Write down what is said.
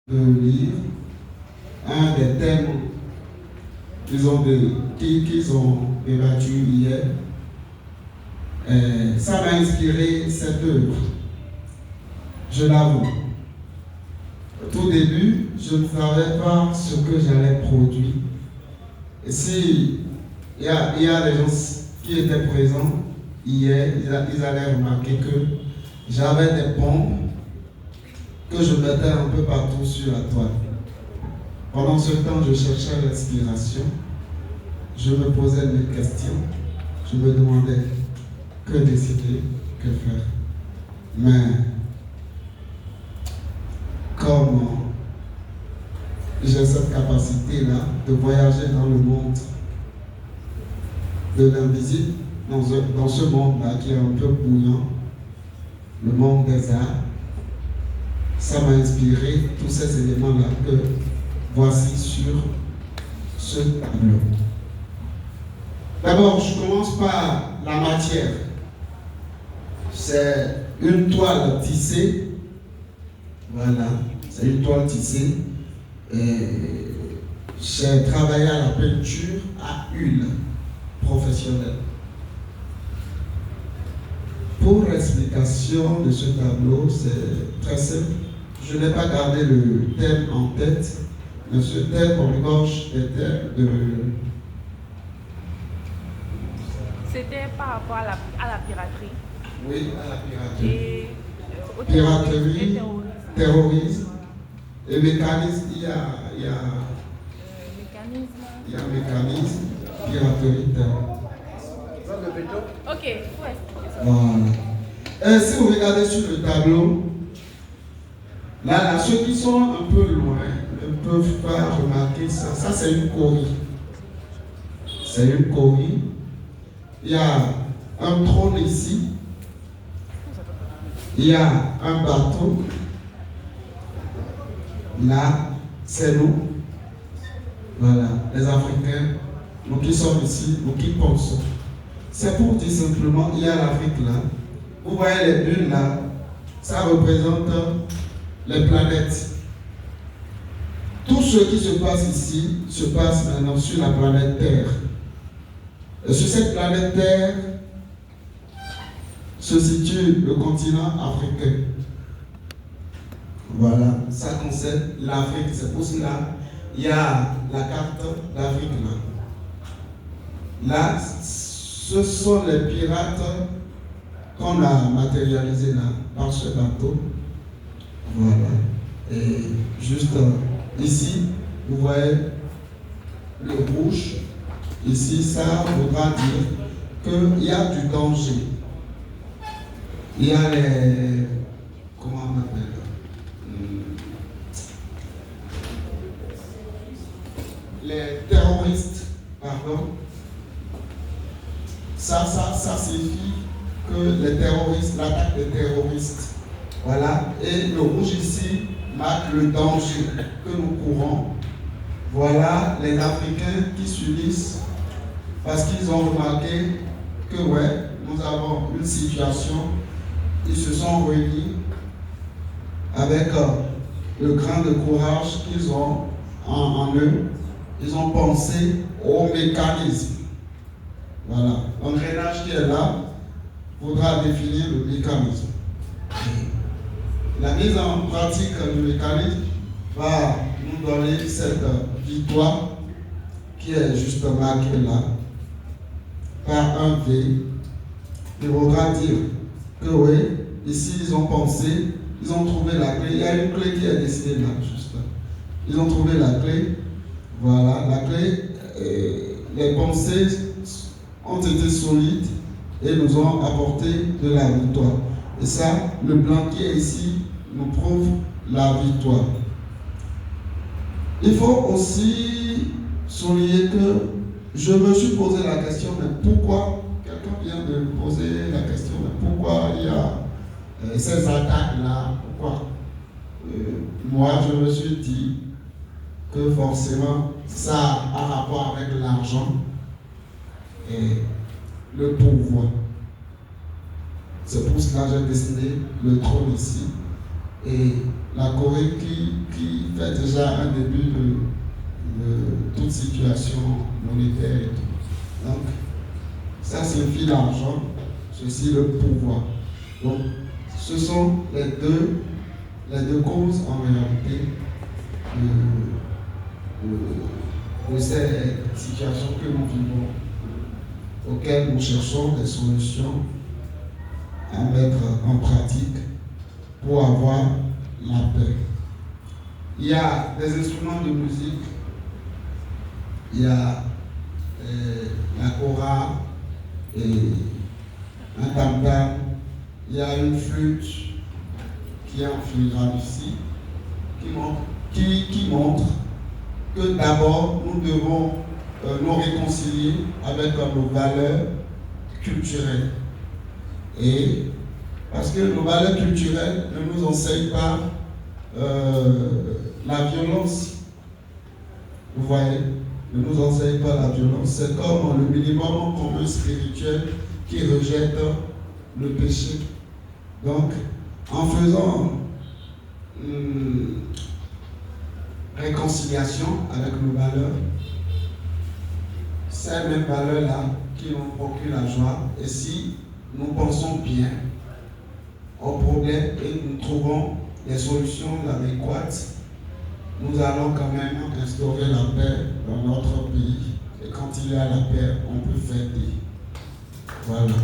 de lire un des thèmes qu'ils ont débattu hier. Ça m'a inspiré cette œuvre, je l'avoue. Au tout début, je ne savais pas ce que j'allais produire. Et si il y a des gens qui étaient présents hier, ils allaient remarquer que j'avais des pompes que je mettais un peu partout sur la toile. Pendant ce temps, je cherchais l'inspiration. Je me posais des questions. Je me demandais que décider, que faire. Mais comme j'ai cette capacité-là de voyager dans le monde de l'invisible, dans ce monde-là qui est un peu bouillant, le monde des arts, ça m'a inspiré tous ces éléments-là que voici sur ce tableau. D'abord, je commence par la matière. C'est une toile tissée. Voilà, c'est une toile tissée. J'ai travaillé à la peinture à huile professionnelle. Pour l'explication de ce tableau, c'est très simple. Je n'ai pas gardé le thème en tête, mais ce thème regorge des thèmes de... C'était par rapport à la piraterie. Oui, à la piraterie. Et piraterie, terrorisme, et mécanisme, il y a mécanisme, piraterie, terrorisme. Ok, ouais. Voilà. Et si vous regardez sur le tableau, là, ceux qui sont un peu loin ne peuvent pas remarquer ça. Ça, c'est une corie. C'est une corie. Il y a un trône ici. Il y a un bateau. Là, c'est nous. Voilà, les Africains, nous qui sommes ici, nous qui pensons. C'est pour dire simplement, il y a l'Afrique là. Vous voyez les bulles là, ça représente les planètes. Tout ce qui se passe ici se passe maintenant sur la planète Terre. Et sur cette planète Terre se situe le continent africain. Voilà, ça concerne l'Afrique. C'est pour cela il y a la carte d'Afrique là. Là, ce sont les pirates qu'on a matérialisés là, par ce bateau. Voilà. Et juste ici, vous voyez le rouge. Ici, ça voudra dire qu'il y a du danger. Il y a les... Comment on appelle? Les terroristes, pardon. Ça signifie que les terroristes, l'attaque des terroristes. Voilà. Et le rouge ici marque le danger que nous courons. Voilà les Africains qui s'unissent parce qu'ils ont remarqué que ouais, nous avons une situation. Ils se sont réunis avec le grand de courage qu'ils ont en eux. Ils ont pensé au mécanisme. Voilà. L'engrenage qui est là faudra définir le mécanisme. La mise en pratique du mécanisme va nous donner cette victoire qui est juste marquée là par un V. Il faudra dire que oui, ici ils ont pensé, ils ont trouvé la clé. Il y a une clé qui est dessinée là, juste là. Ils ont trouvé la clé. Voilà, la clé, les pensées ont été solides et nous ont apporté de la victoire. Et ça, le blanc qui est ici nous prouve la victoire. Il faut aussi souligner que je me suis posé la question, mais pourquoi, quelqu'un vient de poser la question, mais pourquoi il y a ces attaques-là, pourquoi moi je me suis dit que forcément ça a rapport avec l'argent et le pouvoir. C'est pour cela que j'ai dessiné le trône ici. Et la Corée qui fait déjà un début de toute situation monétaire et tout. Donc, ça signifie l'argent, ceci le pouvoir. Donc, ce sont les deux causes en réalité de ces situations que nous vivons, auxquelles nous cherchons des solutions à mettre en pratique pour avoir la paix. Il y a des instruments de musique, il y a la kora et un tam-tam, il y a une flûte qui est en filigrane ici, qui montre que d'abord nous devons nous réconcilier avec nos valeurs culturelles. Et parce que nos valeurs culturelles ne nous enseignent pas la violence. Vous voyez, ne nous enseignent pas la violence. C'est comme le minimum commun spirituel qui rejette le péché. Donc, en faisant réconciliation avec nos valeurs, ces mêmes valeurs-là qui nous procurent la joie, et si nous pensons bien aux problèmes et nous trouvons des solutions adéquates, nous allons quand même instaurer la paix dans notre pays. Et quand il y a la paix, on peut fêter. Voilà.